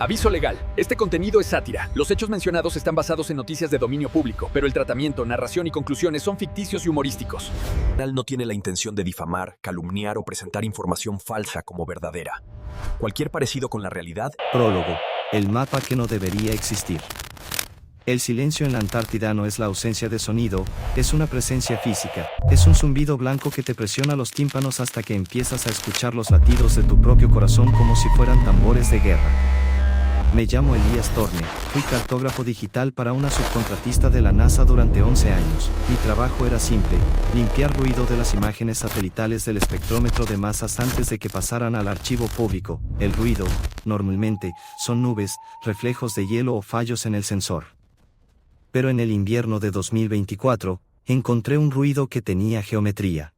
Aviso legal. Este contenido es sátira. Los hechos mencionados están basados en noticias de dominio público, pero el tratamiento, narración y conclusiones son ficticios y humorísticos. El canal no tiene la intención de difamar, calumniar o presentar información falsa como verdadera. Cualquier parecido con la realidad. Prólogo. El mapa que no debería existir. El silencio en la Antártida no es la ausencia de sonido, es una presencia física. Es un zumbido blanco que te presiona los tímpanos hasta que empiezas a escuchar los latidos de tu propio corazón como si fueran tambores de guerra. Me llamo Elías Torne, fui cartógrafo digital para una subcontratista de la NASA durante 11 años. Mi trabajo era simple, limpiar ruido de las imágenes satelitales del espectrómetro de masas antes de que pasaran al archivo público. El ruido, normalmente, son nubes, reflejos de hielo o fallos en el sensor. Pero en el invierno de 2024, encontré un ruido que tenía geometría.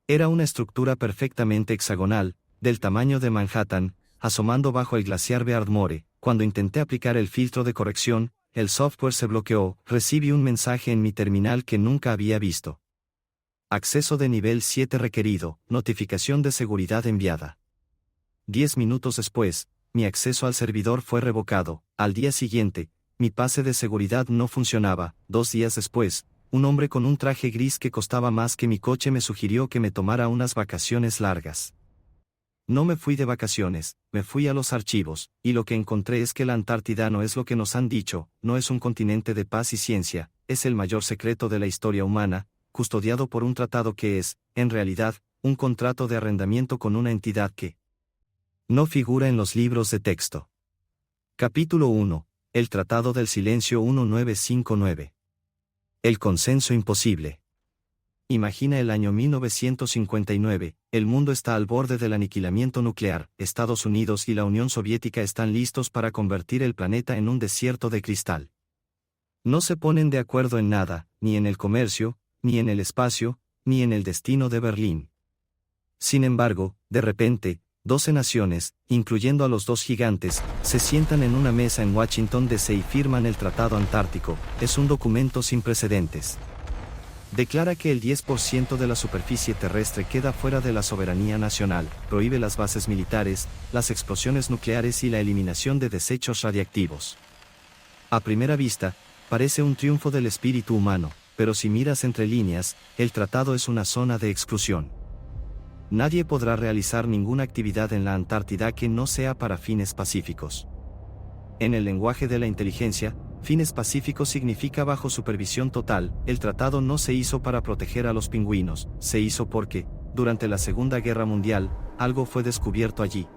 Era una estructura perfectamente hexagonal, del tamaño de Manhattan, asomando bajo el glaciar Beardmore. Cuando intenté aplicar el filtro de corrección, el software se bloqueó. Recibí un mensaje en mi terminal que nunca había visto. Acceso de nivel 7 requerido, notificación de seguridad enviada. 10 minutos después, mi acceso al servidor fue revocado. Al día siguiente, mi pase de seguridad no funcionaba. 2 días después, un hombre con un traje gris que costaba más que mi coche me sugirió que me tomara unas vacaciones largas. No me fui de vacaciones, me fui a los archivos, y lo que encontré es que la Antártida no es lo que nos han dicho, no es un continente de paz y ciencia, es el mayor secreto de la historia humana, custodiado por un tratado que es, en realidad, un contrato de arrendamiento con una entidad que no figura en los libros de texto. Capítulo 1. El Tratado del Silencio 1959. El consenso imposible. Imagina el año 1959, el mundo está al borde del aniquilamiento nuclear, Estados Unidos y la Unión Soviética están listos para convertir el planeta en un desierto de cristal. No se ponen de acuerdo en nada, ni en el comercio, ni en el espacio, ni en el destino de Berlín. Sin embargo, de repente, 12 naciones, incluyendo a los 2 gigantes, se sientan en una mesa en Washington D.C. y firman el Tratado Antártico. Es un documento sin precedentes. Declara que el 10% de la superficie terrestre queda fuera de la soberanía nacional, prohíbe las bases militares, las explosiones nucleares y la eliminación de desechos radiactivos. A primera vista, parece un triunfo del espíritu humano, pero si miras entre líneas, el tratado es una zona de exclusión. Nadie podrá realizar ninguna actividad en la Antártida que no sea para fines pacíficos. En el lenguaje de la inteligencia, fines pacíficos significa bajo supervisión total. El tratado no se hizo para proteger a los pingüinos, se hizo porque, durante la Segunda Guerra Mundial, algo fue descubierto allí.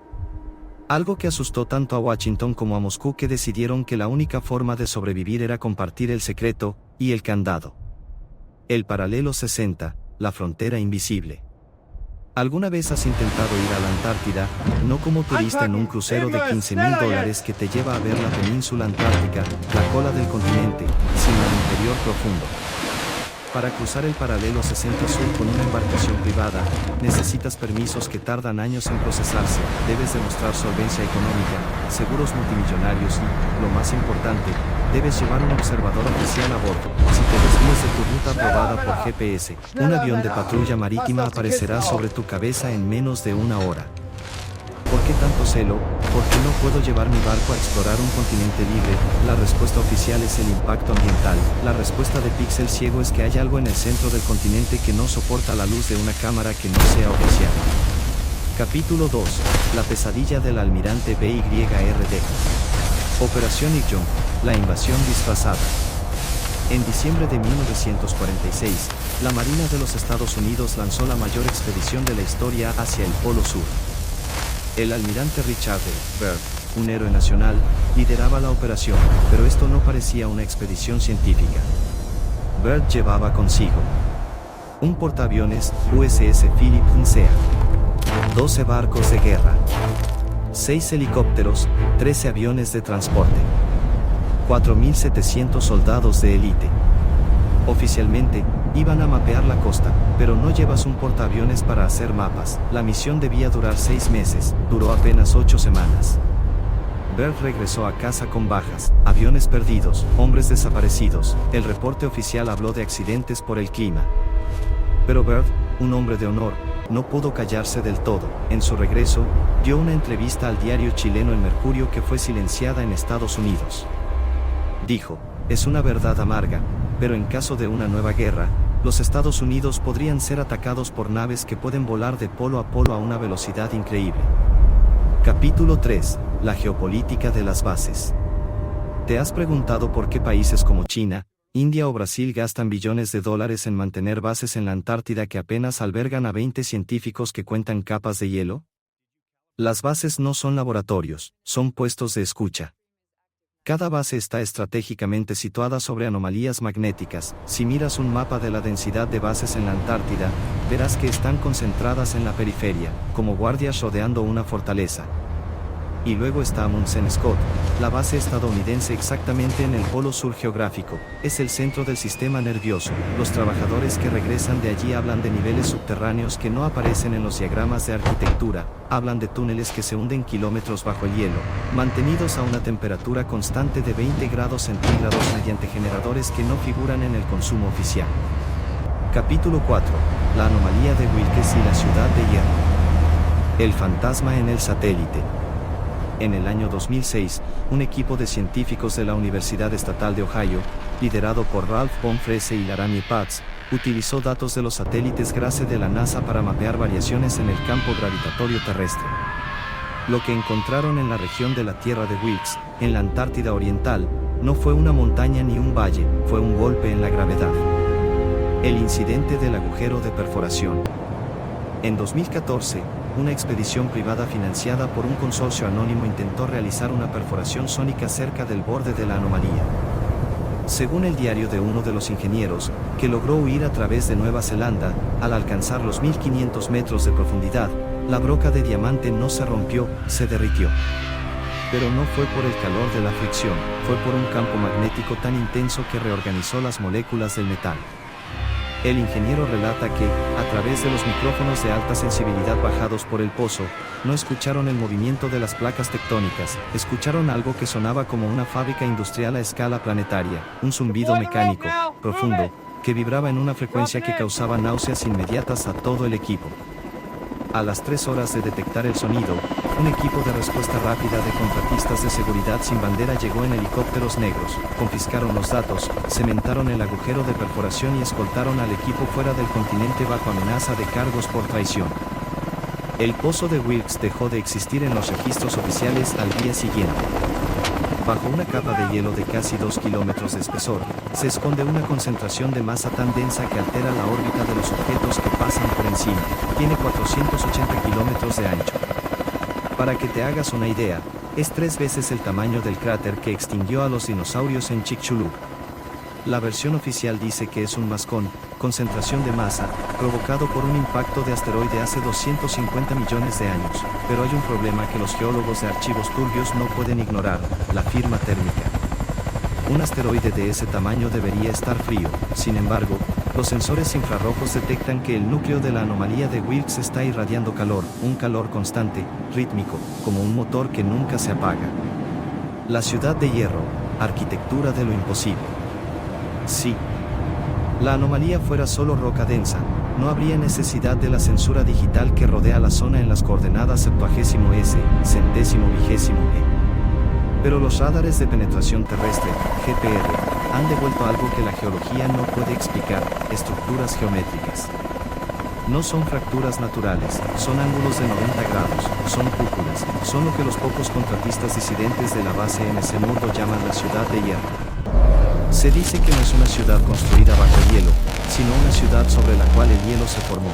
Algo que asustó tanto a Washington como a Moscú que decidieron que la única forma de sobrevivir era compartir el secreto y el candado. El paralelo 60, la frontera invisible. ¿Alguna vez has intentado ir a la Antártida, no como turista en un crucero de $15,000 que te lleva a ver la península antártica, la cola del continente, sino el interior profundo? Para cruzar el paralelo 60 sur con una embarcación privada, necesitas permisos que tardan años en procesarse, debes demostrar solvencia económica, seguros multimillonarios y, lo más importante, debes llevar un observador oficial a bordo. Si te desvías de tu ruta aprobada por GPS, un avión de patrulla marítima aparecerá sobre tu cabeza en menos de 1 hora. ¿Por qué tanto celo? ¿Por qué no puedo llevar mi barco a explorar un continente libre? La respuesta oficial es el impacto ambiental. La respuesta de Pixel Ciego es que hay algo en el centro del continente que no soporta la luz de una cámara que no sea oficial. Capítulo 2. La pesadilla del almirante BYRD. Operación Ijon, la invasión disfrazada. En diciembre de 1946, la Marina de los Estados Unidos lanzó la mayor expedición de la historia hacia el Polo Sur. El almirante Richard D. Byrd, un héroe nacional, lideraba la operación, pero esto no parecía una expedición científica. Byrd llevaba consigo un portaaviones USS Philip Nsea, 12 barcos de guerra, 6 helicópteros, 13 aviones de transporte, 4.700 soldados de élite. Oficialmente, iban a mapear la costa, pero no llevas un portaaviones para hacer mapas. La misión debía durar 6 meses, duró apenas 8 semanas. Byrd regresó a casa con bajas, aviones perdidos, hombres desaparecidos. El reporte oficial habló de accidentes por el clima. Pero Byrd, un hombre de honor, no pudo callarse del todo. En su regreso, dio una entrevista al diario chileno El Mercurio que fue silenciada en Estados Unidos. Dijo: "Es una verdad amarga, pero en caso de una nueva guerra, los Estados Unidos podrían ser atacados por naves que pueden volar de polo a una velocidad increíble". Capítulo 3. La geopolítica de las bases. ¿Te has preguntado por qué países como China, India o Brasil gastan billones de dólares en mantener bases en la Antártida que apenas albergan a 20 científicos que cuentan capas de hielo? Las bases no son laboratorios, son puestos de escucha. Cada base está estratégicamente situada sobre anomalías magnéticas. Si miras un mapa de la densidad de bases en la Antártida, verás que están concentradas en la periferia, como guardias rodeando una fortaleza. Y luego está Amundsen Scott, la base estadounidense exactamente en el polo sur geográfico. Es el centro del sistema nervioso. Los trabajadores que regresan de allí hablan de niveles subterráneos que no aparecen en los diagramas de arquitectura, hablan de túneles que se hunden kilómetros bajo el hielo, mantenidos a una temperatura constante de 20 grados centígrados mediante generadores que no figuran en el consumo oficial. Capítulo 4. La anomalía de Wilkes y la ciudad de hierro. El fantasma en el satélite. En el año 2006, un equipo de científicos de la Universidad Estatal de Ohio, liderado por Ralph von Frese y Laramie Potts, utilizó datos de los satélites GRACE de la NASA para mapear variaciones en el campo gravitatorio terrestre. Lo que encontraron en la región de la Tierra de Wilkes, en la Antártida Oriental, no fue una montaña ni un valle, fue un golpe en la gravedad. El incidente del agujero de perforación. En 2014, una expedición privada financiada por un consorcio anónimo intentó realizar una perforación sónica cerca del borde de la anomalía. Según el diario de uno de los ingenieros, que logró huir a través de Nueva Zelanda, al alcanzar los 1500 metros de profundidad, la broca de diamante no se rompió, se derritió. Pero no fue por el calor de la fricción, fue por un campo magnético tan intenso que reorganizó las moléculas del metal. El ingeniero relata que, a través de los micrófonos de alta sensibilidad bajados por el pozo, no escucharon el movimiento de las placas tectónicas, escucharon algo que sonaba como una fábrica industrial a escala planetaria, un zumbido mecánico, profundo, que vibraba en una frecuencia que causaba náuseas inmediatas a todo el equipo. A las 3 horas de detectar el sonido, un equipo de respuesta rápida de contratistas de seguridad sin bandera llegó en helicópteros negros, confiscaron los datos, cementaron el agujero de perforación y escoltaron al equipo fuera del continente bajo amenaza de cargos por traición. El pozo de Wilkes dejó de existir en los registros oficiales al día siguiente. Bajo una capa de hielo de casi 2 kilómetros de espesor, se esconde una concentración de masa tan densa que altera la órbita de los objetos que pasan por encima. Tiene 480 kilómetros de ancho. Para que te hagas una idea, es 3 veces el tamaño del cráter que extinguió a los dinosaurios en Chicxulub. La versión oficial dice que es un mascón, concentración de masa, provocado por un impacto de asteroide hace 250 millones de años, pero hay un problema que los geólogos de archivos turbios no pueden ignorar: la firma térmica. Un asteroide de ese tamaño debería estar frío. Sin embargo, los sensores infrarrojos detectan que el núcleo de la anomalía de Wilkes está irradiando calor, un calor constante, rítmico, como un motor que nunca se apaga. La ciudad de hierro, arquitectura de lo imposible. Si la anomalía fuera solo roca densa, no habría necesidad de la censura digital que rodea la zona en las coordenadas 70S, 120 Pero los radares de penetración terrestre, GPR, han devuelto algo que la geología no puede explicar: estructuras geométricas. No son fracturas naturales, son ángulos de 90 grados, son cúpulas, son lo que los pocos contratistas disidentes de la base MC Murdo llaman la ciudad de hierro. Se dice que no es una ciudad construida bajo el hielo, sino una ciudad sobre la cual el hielo se formó.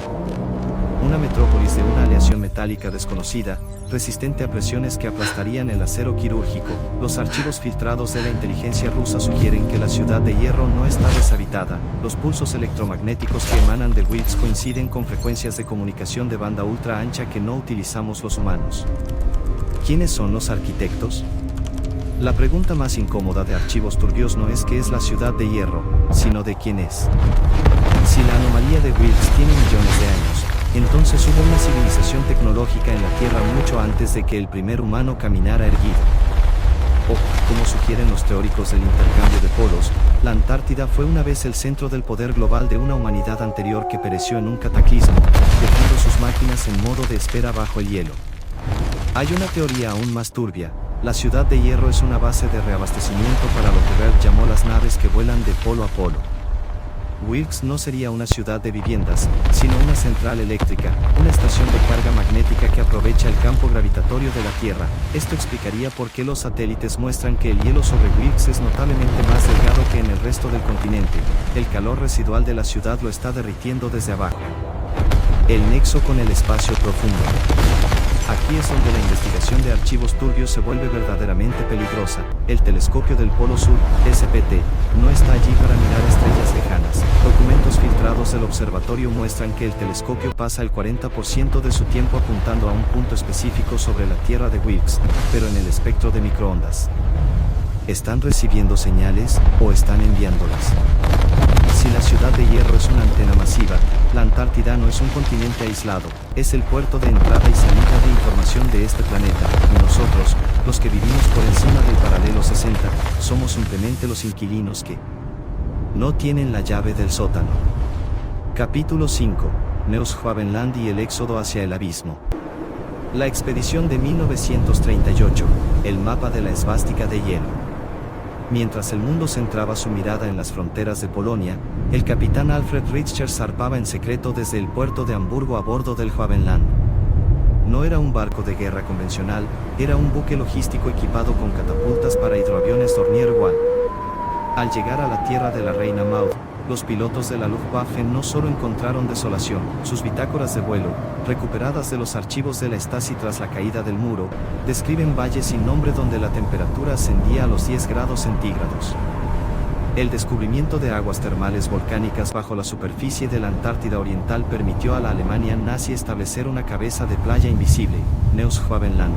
Una metrópolis de una aleación metálica desconocida, resistente a presiones que aplastarían el acero quirúrgico. Los archivos filtrados de la inteligencia rusa sugieren que la ciudad de hierro no está deshabitada. Los pulsos electromagnéticos que emanan de Wilkes coinciden con frecuencias de comunicación de banda ultra ancha que no utilizamos los humanos. ¿Quiénes son los arquitectos? La pregunta más incómoda de archivos turbios no es qué es la ciudad de hierro, sino de quién es. Si la anomalía de Wilkes tiene millones de años, entonces hubo una civilización tecnológica en la Tierra mucho antes de que el primer humano caminara erguido. O, como sugieren los teóricos del intercambio de polos, la Antártida fue una vez el centro del poder global de una humanidad anterior que pereció en un cataclismo, dejando sus sus máquinas en modo de espera bajo el hielo. Hay una teoría aún más turbia. La ciudad de hierro es una base de reabastecimiento para lo que Bert llamó las naves que vuelan de polo a polo. Wilkes no sería una ciudad de viviendas, sino una central eléctrica, una estación de carga magnética que aprovecha el campo gravitatorio de la Tierra. Esto explicaría por qué los satélites muestran que el hielo sobre Wilkes es notablemente más delgado que en el resto del continente. El calor residual de la ciudad lo está derritiendo desde abajo. El nexo con el espacio profundo. Aquí es donde la investigación de archivos turbios se vuelve verdaderamente peligrosa. El telescopio del Polo Sur, SPT, no está allí para mirar estrellas lejanas. Documentos filtrados del observatorio muestran que el telescopio pasa el 40% de su tiempo apuntando a un punto específico sobre la Tierra de Wilkes, pero en el espectro de microondas. ¿Están recibiendo señales o están enviándolas? Si la ciudad de hierro es una antena masiva, la Antártida no es un continente aislado, es el puerto de entrada y salida de información de este planeta, y nosotros, los que vivimos por encima del paralelo 60, somos simplemente los inquilinos que no tienen la llave del sótano. Capítulo 5. Neuschwabenland y el éxodo hacia el abismo. La expedición de 1938, el mapa de la esvástica de hielo. Mientras el mundo centraba su mirada en las fronteras de Polonia, el capitán Alfred Richter zarpaba en secreto desde el puerto de Hamburgo a bordo del Schwabenland. No era un barco de guerra convencional, era un buque logístico equipado con catapultas para hidroaviones Dornier 1. Al llegar a la tierra de la Reina Maud, los pilotos de la Luftwaffe no solo encontraron desolación, sus bitácoras de vuelo, recuperadas de los archivos de la Stasi tras la caída del muro, describen valles sin nombre donde la temperatura ascendía a los 10 grados centígrados. El descubrimiento de aguas termales volcánicas bajo la superficie de la Antártida Oriental permitió a la Alemania nazi establecer una cabeza de playa invisible, Neuschwabenland.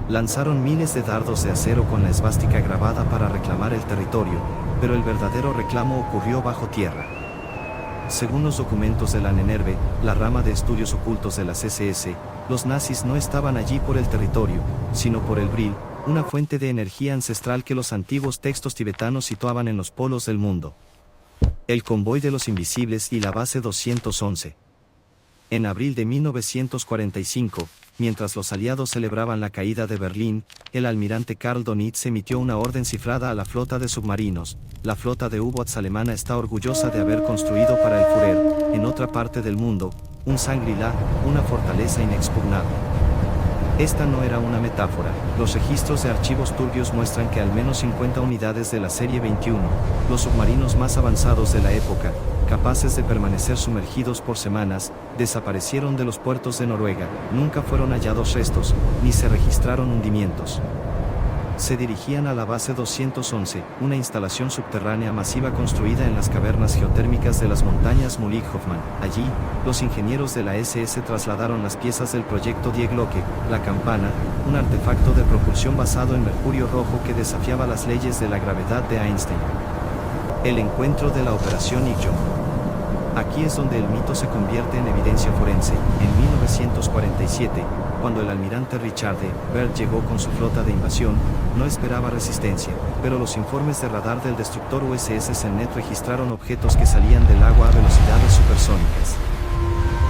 Lanzaron miles de dardos de acero con la esvástica grabada para reclamar el territorio, pero el verdadero reclamo ocurrió bajo tierra. Según los documentos de la NENERVE, la rama de estudios ocultos de las SS, los nazis no estaban allí por el territorio, sino por el Bril, una fuente de energía ancestral que los antiguos textos tibetanos situaban en los polos del mundo. El convoy de los invisibles y la base 211. En abril de 1945, mientras los aliados celebraban la caída de Berlín, el almirante Karl Donitz emitió una orden cifrada a la flota de submarinos. La flota de U-boats alemana está orgullosa de haber construido para el Führer, en otra parte del mundo, un Shangri-La, una fortaleza inexpugnable. Esta no era una metáfora. Los registros de archivos turbios muestran que al menos 50 unidades de la serie 21, los submarinos más avanzados de la época, capaces de permanecer sumergidos por semanas, desaparecieron de los puertos de Noruega. Nunca fueron hallados restos, ni se registraron hundimientos. Se dirigían a la base 211, una instalación subterránea masiva construida en las cavernas geotérmicas de las montañas Mulig-Hoffmann. Allí, los ingenieros de la SS trasladaron las piezas del proyecto Die Glocke, la campana, un artefacto de propulsión basado en mercurio rojo que desafiaba las leyes de la gravedad de Einstein. El encuentro de la Operación Igjon. Aquí es donde el mito se convierte en evidencia forense. En 1947, cuando el almirante Richard E. Byrd llegó con su flota de invasión, no esperaba resistencia, pero los informes de radar del destructor USS Senet registraron objetos que salían del agua a velocidades supersónicas.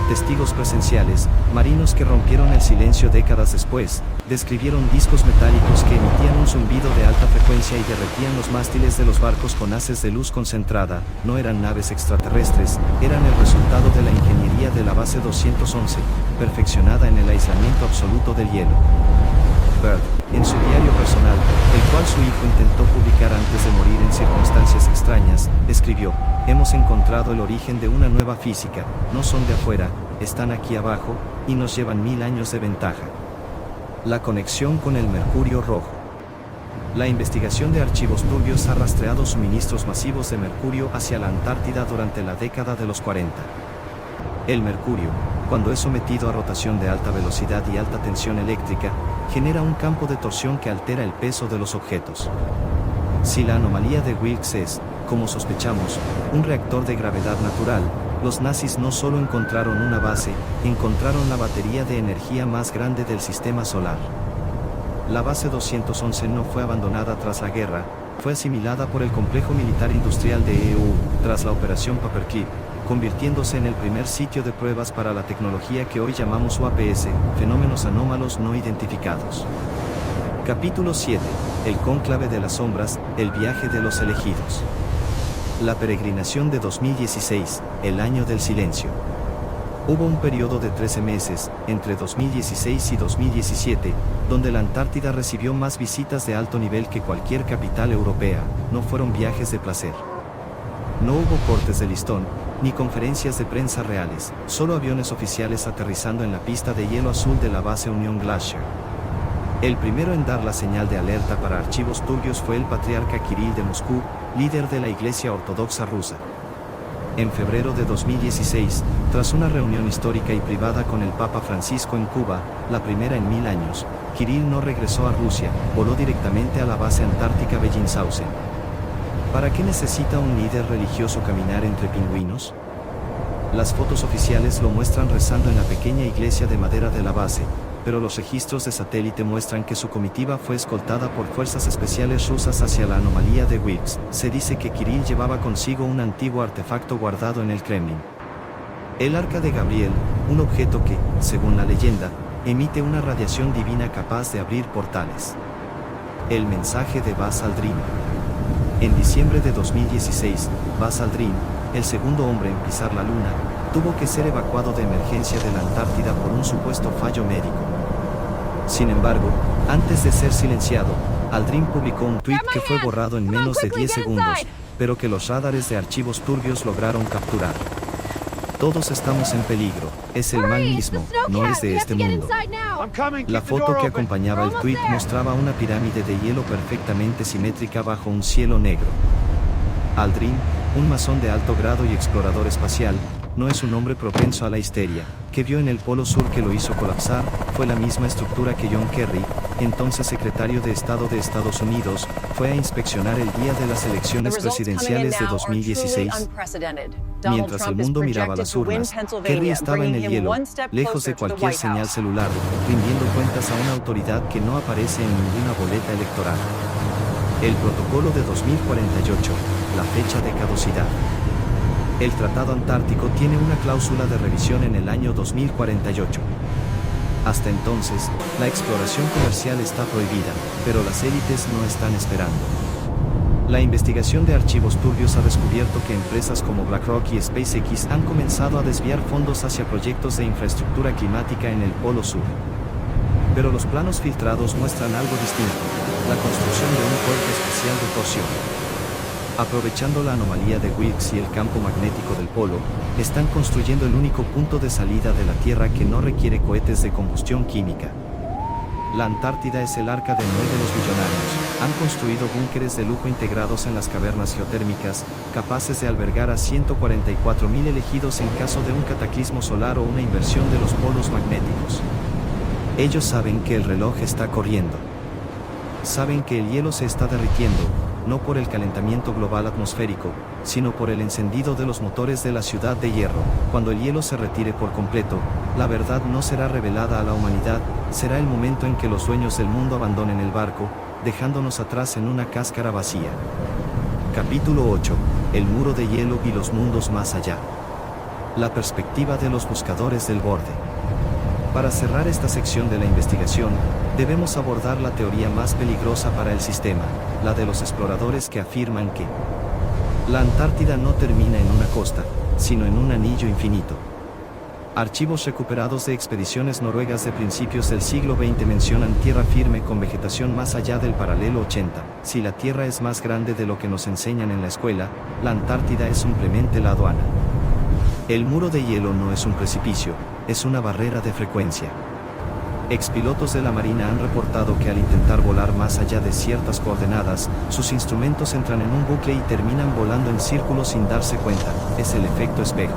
Testigos presenciales, marinos que rompieron el silencio décadas después, describieron discos metálicos que emitían un zumbido de alta frecuencia y derretían los mástiles de los barcos con haces de luz concentrada. No eran naves extraterrestres, eran el resultado de la ingeniería de la base 211, perfeccionada en el aislamiento absoluto del hielo. Byrd, en su diario personal, el cual su hijo intentó publicar antes de morir en circunstancias extrañas, escribió: "Hemos encontrado el origen de una nueva física, no son de afuera, están aquí abajo, y nos llevan 1000 años de ventaja". La conexión con el mercurio rojo. La investigación de archivos turbios ha rastreado suministros masivos de mercurio hacia la Antártida durante la década de los 40. El mercurio, cuando es sometido a rotación de alta velocidad y alta tensión eléctrica, genera un campo de torsión que altera el peso de los objetos. Si la anomalía de Wilkes es, como sospechamos, un reactor de gravedad natural, los nazis no solo encontraron una base, encontraron la batería de energía más grande del sistema solar. La base 211 no fue abandonada tras la guerra, fue asimilada por el complejo militar industrial de EU, tras la Operación Paperclip, convirtiéndose en el primer sitio de pruebas para la tecnología que hoy llamamos UAPS, fenómenos anómalos no identificados. Capítulo 7. El cónclave de las sombras, el viaje de los elegidos. La peregrinación de 2016, el año del silencio. Hubo un periodo de 13 meses, entre 2016 y 2017, donde la Antártida recibió más visitas de alto nivel que cualquier capital europea. No fueron viajes de placer. No hubo cortes de listón, ni conferencias de prensa reales, solo aviones oficiales aterrizando en la pista de hielo azul de la base Union Glacier. El primero en dar la señal de alerta para archivos turbios fue el patriarca Kirill de Moscú, líder de la Iglesia Ortodoxa rusa. En febrero de 2016, tras una reunión histórica y privada con el Papa Francisco en Cuba, la primera en 1000 años, Kirill no regresó a Rusia, voló directamente a la base antártica Bellinghausen. ¿Para qué necesita un líder religioso caminar entre pingüinos? Las fotos oficiales lo muestran rezando en la pequeña iglesia de madera de la base, pero los registros de satélite muestran que su comitiva fue escoltada por fuerzas especiales rusas hacia la anomalía de Wilkes. Se dice que Kirill llevaba consigo un antiguo artefacto guardado en el Kremlin. El Arca de Gabriel, un objeto que, según la leyenda, emite una radiación divina capaz de abrir portales. El mensaje de Buzz Aldrin. En diciembre de 2016, Buzz Aldrin, el segundo hombre en pisar la Luna, tuvo que ser evacuado de emergencia de la Antártida por un supuesto fallo médico. Sin embargo, antes de ser silenciado, Aldrin publicó un tweet que fue borrado en menos de 10 segundos, pero que los radares de archivos turbios lograron capturar. Todos estamos en peligro, es el mal mismo, no es de este mundo. La foto que acompañaba el tweet mostraba una pirámide de hielo perfectamente simétrica bajo un cielo negro. Aldrin, un masón de alto grado y explorador espacial, no es un hombre propenso a la histeria, que vio en el Polo Sur que lo hizo colapsar. Fue la misma estructura que John Kerry, entonces secretario de Estado de Estados Unidos, fue a inspeccionar el día de las elecciones presidenciales de 2016. Mientras el mundo miraba las urnas, Kerry estaba en el hielo, lejos de cualquier señal celular, rindiendo cuentas a una autoridad que no aparece en ninguna boleta electoral. El protocolo de 2048, la fecha de caducidad. El Tratado Antártico tiene una cláusula de revisión en el año 2048. Hasta entonces, la exploración comercial está prohibida, pero las élites no están esperando. La investigación de archivos turbios ha descubierto que empresas como BlackRock y SpaceX han comenzado a desviar fondos hacia proyectos de infraestructura climática en el Polo Sur. Pero los planos filtrados muestran algo distinto: la construcción de un puerto especial de torsión. Aprovechando la anomalía de Wilkes y el campo magnético del polo, están construyendo el único punto de salida de la Tierra que no requiere cohetes de combustión química. La Antártida es el arca de Noé de los billonarios. Han construido búnkeres de lujo integrados en las cavernas geotérmicas, capaces de albergar a 144.000 elegidos en caso de un cataclismo solar o una inversión de los polos magnéticos. Ellos saben que el reloj está corriendo. Saben que el hielo se está derritiendo, no por el calentamiento global atmosférico, sino por el encendido de los motores de la Ciudad de Hierro. Cuando el hielo se retire por completo, la verdad no será revelada a la humanidad, será el momento en que los dueños del mundo abandonen el barco, dejándonos atrás en una cáscara vacía. Capítulo 8. El muro de hielo y los mundos más allá. La perspectiva de los buscadores del borde. Para cerrar esta sección de la investigación, debemos abordar la teoría más peligrosa para el sistema, la de los exploradores que afirman que la Antártida no termina en una costa, sino en un anillo infinito. Archivos recuperados de expediciones noruegas de principios del siglo XX mencionan tierra firme con vegetación más allá del paralelo 80. Si la Tierra es más grande de lo que nos enseñan en la escuela, la Antártida es simplemente la aduana. El muro de hielo no es un precipicio, es una barrera de frecuencia. Expilotos de la Marina han reportado que al intentar volar más allá de ciertas coordenadas, sus instrumentos entran en un bucle y terminan volando en círculos sin darse cuenta. Es el efecto espejo.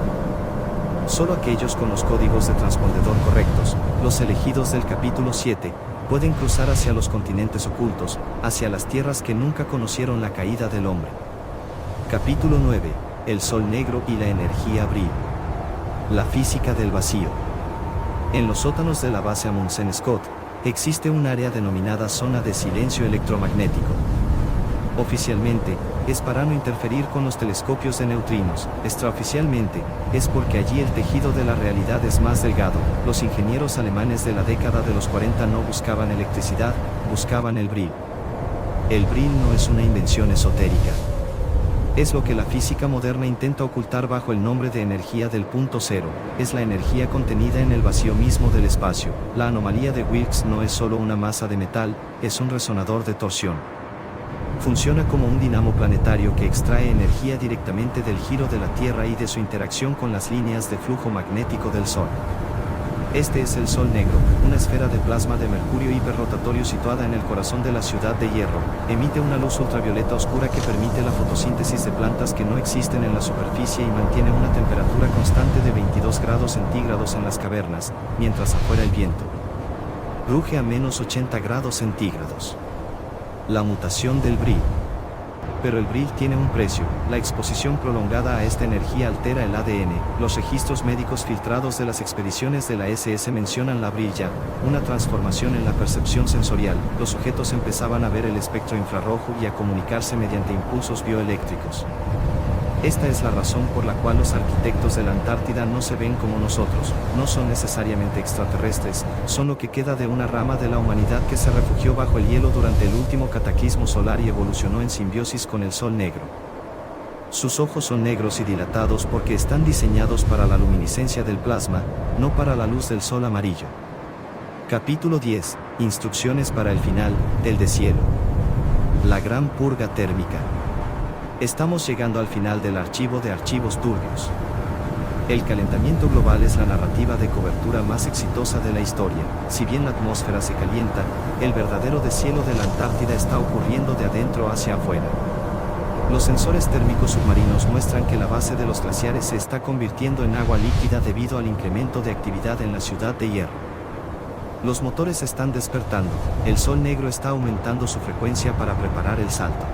Solo aquellos con los códigos de transpondedor correctos, los elegidos del capítulo 7, pueden cruzar hacia los continentes ocultos, hacia las tierras que nunca conocieron la caída del hombre. Capítulo 9. El Sol Negro y la energía abril. La física del vacío. En los sótanos de la base Amundsen Scott, existe un área denominada zona de silencio electromagnético. Oficialmente, es para no interferir con los telescopios de neutrinos. Extraoficialmente, es porque allí el tejido de la realidad es más delgado. Los ingenieros alemanes de la década de los 40 no buscaban electricidad, buscaban el Brill. El Brill no es una invención esotérica. Es lo que la física moderna intenta ocultar bajo el nombre de energía del punto cero. Es la energía contenida en el vacío mismo del espacio. La anomalía de Wilkes no es solo una masa de metal, es un resonador de torsión. Funciona como un dinamo planetario que extrae energía directamente del giro de la Tierra y de su interacción con las líneas de flujo magnético del Sol. Este es el Sol Negro, una esfera de plasma de mercurio hiperrotatorio situada en el corazón de la ciudad de Hierro. Emite una luz ultravioleta oscura que permite la fotosíntesis de plantas que no existen en la superficie y mantiene una temperatura constante de 22 grados centígrados en las cavernas, mientras afuera el viento ruge a menos 80 grados centígrados. La mutación del Brill. Pero el Brill tiene un precio. La exposición prolongada a esta energía altera el ADN. Los registros médicos filtrados de las expediciones de la SS mencionan la brilla, una transformación en la percepción sensorial. Los sujetos empezaban a ver el espectro infrarrojo y a comunicarse mediante impulsos bioeléctricos. Esta es la razón por la cual los arquitectos de la Antártida no se ven como nosotros, no son necesariamente extraterrestres, son lo que queda de una rama de la humanidad que se refugió bajo el hielo durante el último cataclismo solar y evolucionó en simbiosis con el Sol Negro. Sus ojos son negros y dilatados porque están diseñados para la luminiscencia del plasma, no para la luz del Sol amarillo. Capítulo 10. Instrucciones para el final, el deshielo. La gran purga térmica. Estamos llegando al final del archivo de archivos turbios. El calentamiento global es la narrativa de cobertura más exitosa de la historia. Si bien la atmósfera se calienta, el verdadero deshielo de la Antártida está ocurriendo de adentro hacia afuera. Los sensores térmicos submarinos muestran que la base de los glaciares se está convirtiendo en agua líquida debido al incremento de actividad en la ciudad de Hierro. Los motores están despertando, el Sol Negro está aumentando su frecuencia para preparar el salto.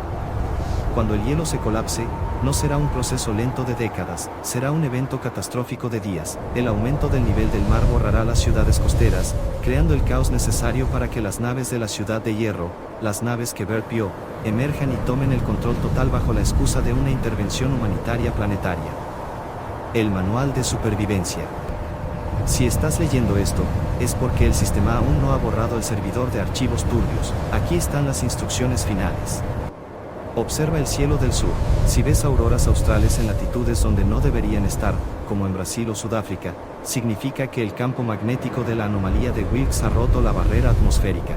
Cuando el hielo se colapse, no será un proceso lento de décadas, será un evento catastrófico de días. El aumento del nivel del mar borrará las ciudades costeras, creando el caos necesario para que las naves de la ciudad de Hierro, las naves que Bert vio, emerjan y tomen el control total bajo la excusa de una intervención humanitaria planetaria. El manual de supervivencia. Si estás leyendo esto, es porque el sistema aún no ha borrado el servidor de archivos turbios. Aquí están las instrucciones finales. Observa el cielo del sur. Si ves auroras australes en latitudes donde no deberían estar, como en Brasil o Sudáfrica, significa que el campo magnético de la anomalía de Wilkes ha roto la barrera atmosférica.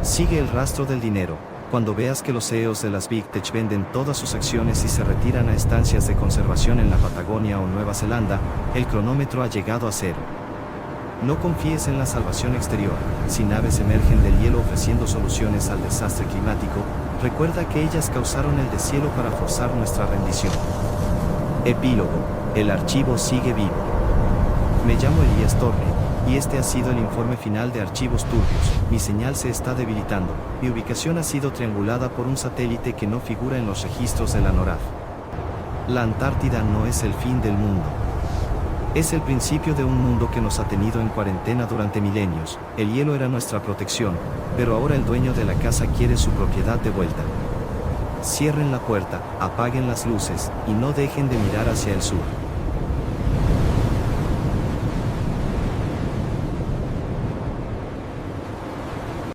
Sigue el rastro del dinero. Cuando veas que los CEOs de las Big Tech venden todas sus acciones y se retiran a estancias de conservación en la Patagonia o Nueva Zelanda, el cronómetro ha llegado a cero. No confíes en la salvación exterior. Si naves emergen del hielo ofreciendo soluciones al desastre climático, recuerda que ellas causaron el deshielo para forzar nuestra rendición. Epílogo. El archivo sigue vivo. Me llamo Elías Torne, y este ha sido el informe final de Archivos Turbios. Mi señal se está debilitando. Mi ubicación ha sido triangulada por un satélite que no figura en los registros de la NORAD. La Antártida no es el fin del mundo. Es el principio de un mundo que nos ha tenido en cuarentena durante milenios. El hielo era nuestra protección, pero ahora el dueño de la casa quiere su propiedad de vuelta. Cierren la puerta, apaguen las luces, y no dejen de mirar hacia el sur.